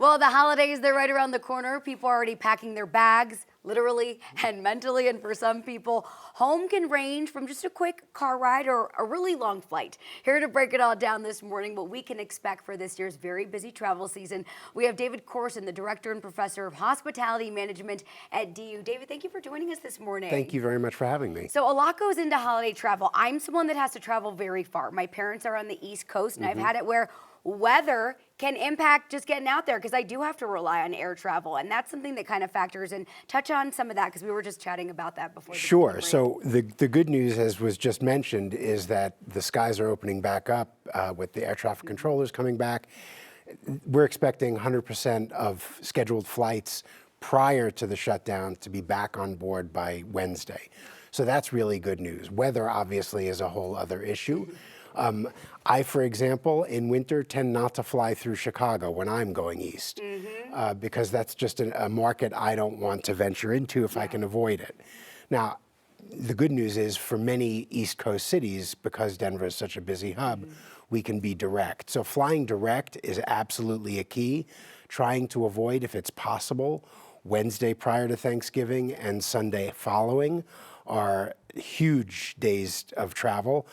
Well, the holidays, they're right around the corner. People are already packing their bags, literally and mentally. And for some people, home can range from just a quick car ride or a really long flight. Here to break it all down this morning, what we can expect for this year's very busy travel season, we have David Corsun, the Director and Professor of Hospitality Management at DU. David, thank you for joining us this morning. Thank you very much for having me. So a lot goes into holiday travel. I'm someone that has to travel very far. My parents are on the East Coast, and I've had it where weather can impact just getting out there because I do have to rely on air travel, and that's something that kind of factors in. Touch on some of that because we were just chatting about that before. Sure. So the good news, as was just mentioned, is that the skies are opening back up with the air traffic controllers coming back. We're expecting 100% of scheduled flights prior to the shutdown to be back on board by Wednesday. So that's really good news. Weather obviously is a whole other issue. I, for example, in winter tend not to fly through Chicago when I'm going east because that's just a market I don't want to venture into if I can avoid it. Now, the good news is for many East Coast cities, because Denver is such a busy hub, we can be direct. So flying direct is absolutely a key. Trying to avoid, if it's possible, Wednesday prior to Thanksgiving and Sunday following are huge days of travel.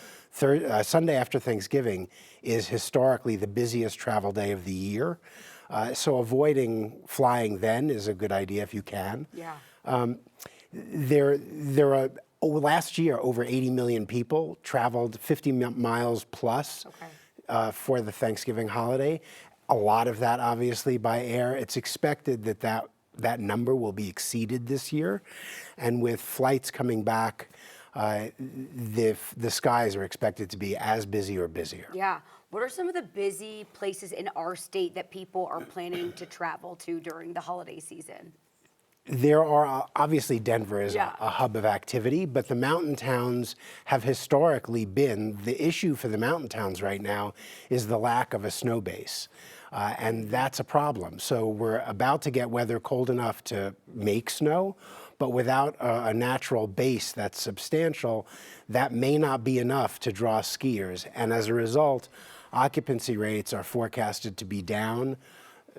Sunday after Thanksgiving is historically the busiest travel day of the year. So avoiding flying then is a good idea if you can. Yeah. There are, last year, over 80 million people traveled 50 miles plus for the Thanksgiving holiday. A lot of that, obviously, by air. It's expected that number will be exceeded this year. And with flights coming back, the skies are expected to be as busy or busier. Yeah. What are some of the busy places in our state that people are planning to travel to during the holiday season? There are, obviously Denver is a hub of activity, but the mountain towns have historically been, the issue for the mountain towns right now is the lack of a snow base. And that's a problem. So we're about to get weather cold enough to make snow, but without a natural base that's substantial, that may not be enough to draw skiers. And as a result, occupancy rates are forecasted to be down.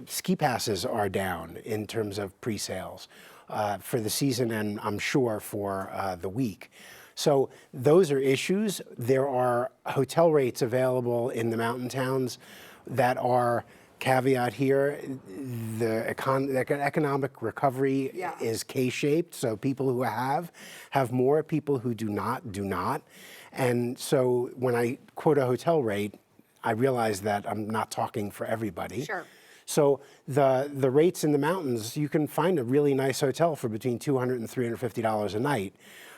Ski passes are down in terms of pre-sales for the season and I'm sure for the week. So those are issues. There are hotel rates available in the mountain towns that are, caveat here, the economic recovery is K-shaped. So people who have more, people who do not. And so when I quote a hotel rate, I realize that I'm not talking for everybody. Sure. So the rates in the mountains, you can find a really nice hotel for between $200 and $350 a night.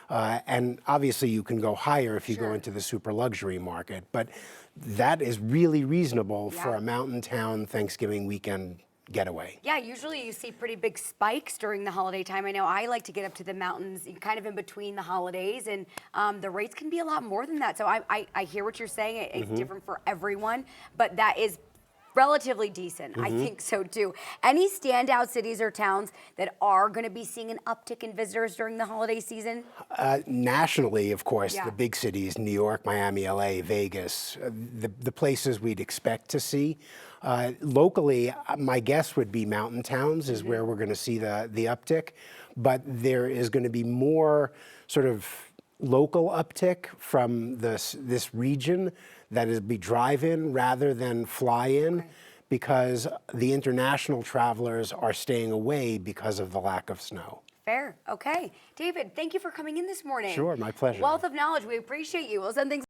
And obviously you can go higher if you go into the super luxury market. But that is really reasonable for a mountain town Thanksgiving weekend getaway. Yeah, usually you see pretty big spikes during the holiday time. I know I like to get up to the mountains kind of in between the holidays, and the rates can be a lot more than that. So I hear what you're saying. It's different for everyone, but that is relatively decent. I think so too. Any standout cities or towns that are going to be seeing an uptick in visitors during the holiday season? Nationally, of course, the big cities, New York, Miami, LA, Vegas, the places we'd expect to see. Locally, my guess would be mountain towns is where we're going to see the uptick, but there is going to be more sort of local uptick from this region that is be drive-in rather than fly-in because the international travelers are staying away because of the lack of snow. Fair. Okay. David, thank you for coming in this morning. Sure, my pleasure. Wealth of knowledge. We appreciate you. We'll send things